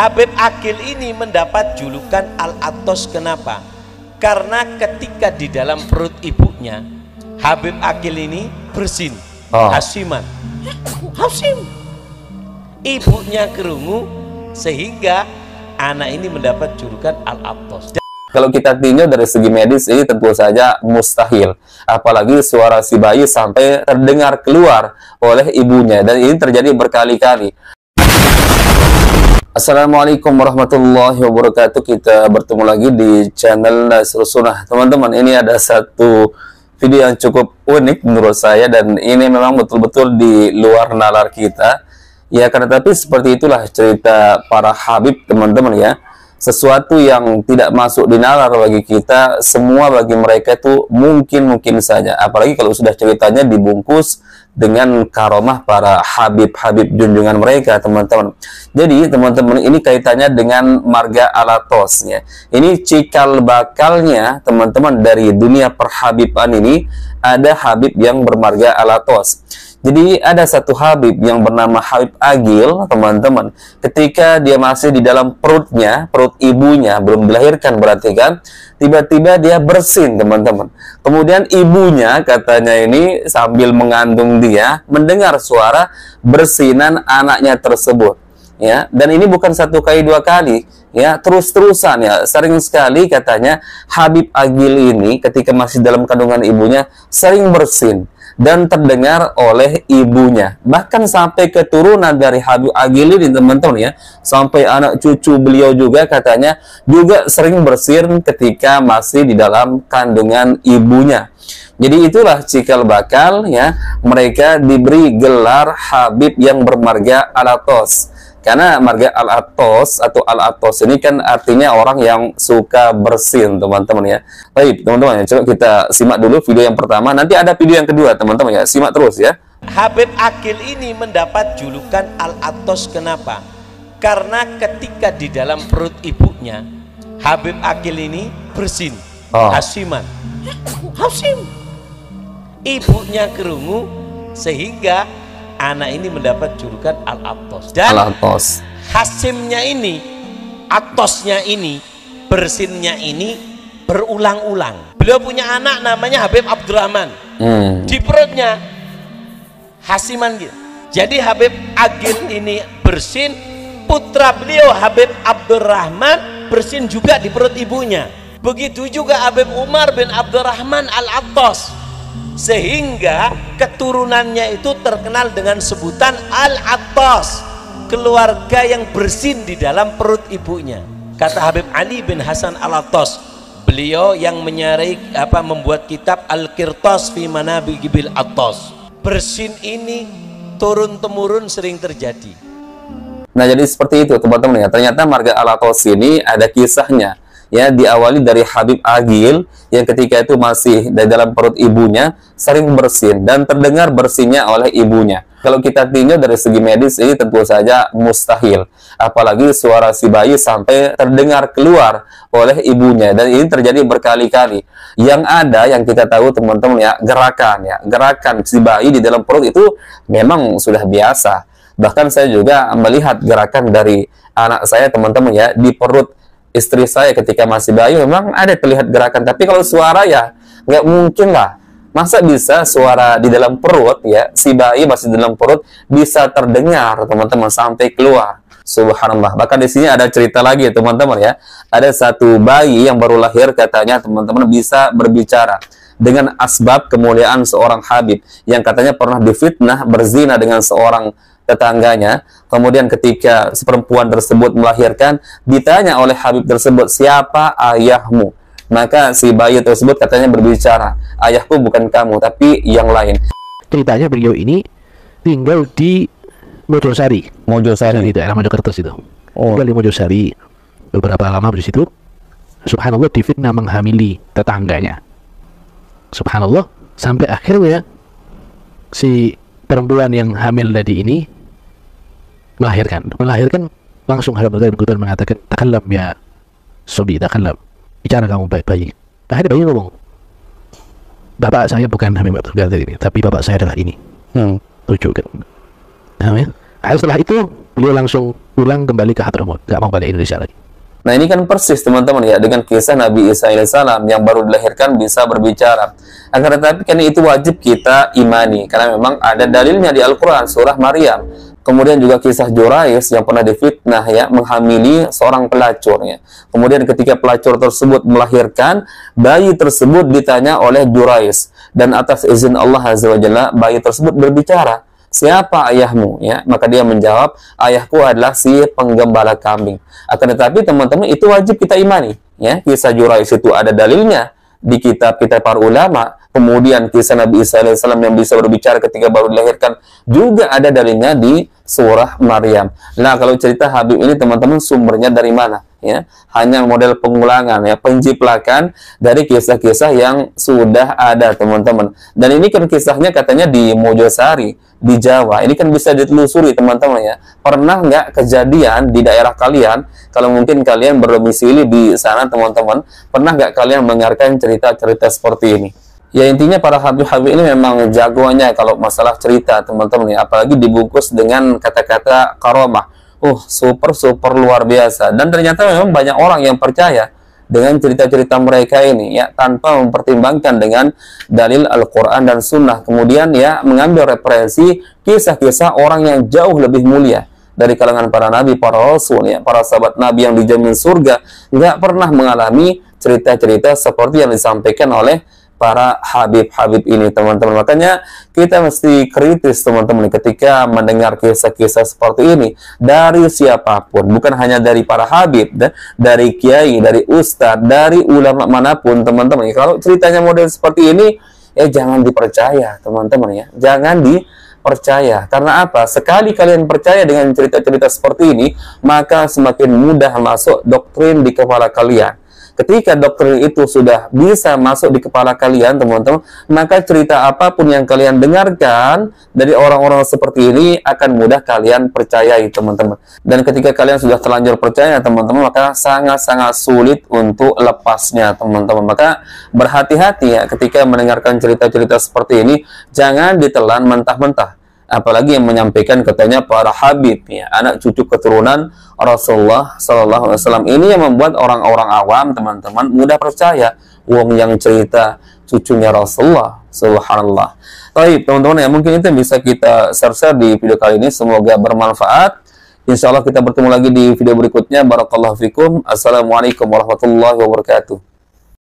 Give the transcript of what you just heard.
Habib Aqil ini mendapat julukan Al-Attos. Kenapa? Karena ketika di dalam perut ibunya, Habib Aqil ini bersin, hasiman, hasim. Ibunya kerungu sehingga anak ini mendapat julukan Al-Attos. Kalau kita tinjau dari segi medis, ini tentu saja mustahil. Apalagi suara si bayi sampai terdengar keluar oleh ibunya. Dan ini terjadi berkali-kali. Assalamualaikum warahmatullahi wabarakatuh. Kita bertemu lagi di channel Nasrus Sunnah. Teman-teman, ini ada satu video yang cukup unik menurut saya. Dan ini memang betul-betul di luar nalar kita. Ya, karena tapi seperti itulah cerita para habib, teman-teman ya. Sesuatu yang tidak masuk di nalar bagi kita, semua bagi mereka itu mungkin saja. Apalagi kalau sudah ceritanya dibungkus dengan karomah para habib-habib junjungan mereka, teman-teman. Jadi, teman-teman, ini kaitannya dengan marga Al-Attos ya. Ini cikal bakalnya, teman-teman, dari dunia perhabiban ini ada habib yang bermarga Al-Attos. Jadi ada satu habib yang bernama Habib Aqil, teman-teman. Ketika dia masih di dalam perutnya, perut ibunya, belum dilahirkan berarti kan, tiba-tiba dia bersin, teman-teman. Kemudian ibunya katanya ini sambil mengandung dia, mendengar suara bersinan anaknya tersebut. Ya, dan ini bukan satu kali dua kali, ya, terus-terusan ya, sering sekali katanya Habib Aqil ini ketika masih dalam kandungan ibunya sering bersin dan terdengar oleh ibunya, bahkan sampai keturunan dari Habib Aqil ini, teman-teman ya, sampai anak cucu beliau juga katanya juga sering bersin ketika masih di dalam kandungan ibunya. Jadi itulah cikal bakal ya, mereka diberi gelar Habib yang bermarga Al-Attos. Karena marga Al-Attos atau Al-Attos ini kan artinya orang yang suka bersin, teman-teman ya. Baik, teman-teman ya, coba kita simak dulu video yang pertama. Nanti ada video yang kedua, teman-teman ya. Simak terus ya. Habib Aqil ini mendapat julukan Al-Attos. Kenapa? Karena ketika di dalam perut ibunya, Habib Aqil ini bersin, hasiman, hasim. Ibunya kerungu sehingga anak ini mendapat julukan Al-Attos. Dan Al-Attos, hasimnya ini, atosnya ini, bersinnya ini berulang-ulang. Beliau punya anak namanya Habib Abdurrahman. Di perutnya hasiman gitu. Jadi Habib Aqil ini bersin, putra beliau Habib Abdurrahman bersin juga di perut ibunya. Begitu juga Habib Umar bin Abdurrahman Al-Attos. Sehingga keturunannya itu terkenal dengan sebutan Al-Attos, keluarga yang bersin di dalam perut ibunya. Kata Habib Ali bin Hasan Al-Attos, beliau yang membuat kitab Al-Qirtas fi Manaqibil Attos. Bersin ini turun temurun sering terjadi. Nah, jadi seperti itu, teman-teman ya. Ternyata marga Al-Attos ini ada kisahnya. Ya, diawali dari Habib Aqil yang ketika itu masih di dalam perut ibunya sering bersin dan terdengar bersinnya oleh ibunya. Kalau kita tinjau dari segi medis, ini tentu saja mustahil. Apalagi suara si bayi sampai terdengar keluar oleh ibunya, dan ini terjadi berkali-kali. Yang ada, yang kita tahu teman-teman ya, gerakan si bayi di dalam perut itu memang sudah biasa. Bahkan saya juga melihat gerakan dari anak saya, teman-teman ya, di perut istri saya ketika masih bayi memang ada terlihat gerakan, tapi kalau suara ya nggak mungkin lah. Masa bisa suara di dalam perut ya, si bayi masih di dalam perut bisa terdengar, teman-teman, sampai keluar. Subhanallah. Bahkan di sini ada cerita lagi, teman-teman ya. Ada satu bayi yang baru lahir katanya, teman-teman, bisa berbicara dengan asbab kemuliaan seorang habib yang katanya pernah difitnah berzina dengan seorang tetangganya. Kemudian ketika si perempuan tersebut melahirkan, ditanya oleh habib tersebut, siapa ayahmu? Maka si bayi tersebut katanya berbicara, ayahku bukan kamu tapi yang lain. Ceritanya beliau ini tinggal di Mojosari di daerah Mojokerto itu. Tinggal di Mojosari beberapa lama di situ. Subhanallah, difitnah menghamili tetangganya. Subhanallah, sampai akhirnya si perempuan yang hamil tadi ini melahirkan langsung Habib Aqil mengatakan, takallam ya sobi, takallam, bicara kamu bayi. Akhirnya bayi ngomong, bapak saya bukan Habib Aqil ini, tapi bapak saya adalah ini. Tunjukkan. Nah, setelah itu beliau langsung pulang kembali ke Hadramaut, nggak mau balik Indonesia lagi. Nah ini kan persis teman-teman ya dengan kisah Nabi Isa alaihissalam yang baru dilahirkan bisa berbicara. Akan tetapi kan itu wajib kita imani karena memang ada dalilnya di Al-Quran surah Maryam. Kemudian juga kisah Jurais yang pernah difitnah ya menghamili seorang pelacur ya. Kemudian ketika pelacur tersebut melahirkan, bayi tersebut ditanya oleh Jurais dan atas izin Allah Azza wa Jalla bayi tersebut berbicara. Siapa ayahmu? Ya, maka dia menjawab, ayahku adalah si penggembala kambing. Akan tetapi teman-teman itu wajib kita imani. Ya, kisah Jurais itu ada dalilnya di kitab-kitab para ulama. Kemudian kisah Nabi Isa alaihissalam yang bisa berbicara ketika baru dilahirkan juga ada dalilnya di surah Maryam. Nah, kalau cerita Habib ini teman-teman sumbernya dari mana? Ya, hanya model pengulangan ya, penjiplakan dari kisah-kisah yang sudah ada teman-teman. Dan ini kan kisahnya katanya di Mojosari di Jawa. Ini kan bisa ditelusuri teman-teman ya. Pernah nggak kejadian di daerah kalian? Kalau mungkin kalian berdomisili di sana teman-teman, pernah nggak kalian mendengarkan cerita-cerita seperti ini? Ya intinya para habib-habib ini memang jagoannya kalau masalah cerita teman-teman ya, apalagi dibungkus dengan kata-kata karomah. Super luar biasa. Dan ternyata memang banyak orang yang percaya dengan cerita-cerita mereka ini ya tanpa mempertimbangkan dengan dalil Al-Quran dan Sunnah. Kemudian ya mengambil referensi kisah-kisah orang yang jauh lebih mulia dari kalangan para nabi, para rasul ya, para sahabat nabi yang dijamin surga, nggak pernah mengalami cerita-cerita seperti yang disampaikan oleh para habib-habib ini teman-teman. Makanya kita mesti kritis teman-teman ketika mendengar kisah-kisah seperti ini dari siapapun, bukan hanya dari para habib, dari kiai, dari ustadz, dari ulama manapun teman-teman. Kalau ceritanya model seperti ini ya jangan dipercaya teman-teman ya, jangan dipercaya. Karena apa? Sekali kalian percaya dengan cerita-cerita seperti ini, maka semakin mudah masuk doktrin di kepala kalian. Ketika doktrin itu sudah bisa masuk di kepala kalian, teman-teman, maka cerita apapun yang kalian dengarkan dari orang-orang seperti ini akan mudah kalian percayai, teman-teman. Dan ketika kalian sudah terlanjur percaya, teman-teman, maka sangat-sangat sulit untuk lepasnya, teman-teman. Maka berhati-hati ya ketika mendengarkan cerita-cerita seperti ini, jangan ditelan mentah-mentah. Apalagi yang menyampaikan katanya para habib ya, anak cucu keturunan Rasulullah Sallallahu Alaihi Wasallam. Ini yang membuat orang-orang awam teman-teman mudah percaya. Wong yang cerita cucunya Rasulullah, subhanallah. Baik teman-teman ya, mungkin itu yang bisa kita share di video kali ini. Semoga bermanfaat. Insya Allah kita bertemu lagi di video berikutnya. Barakallahu fikum. Assalamualaikum warahmatullahi wabarakatuh.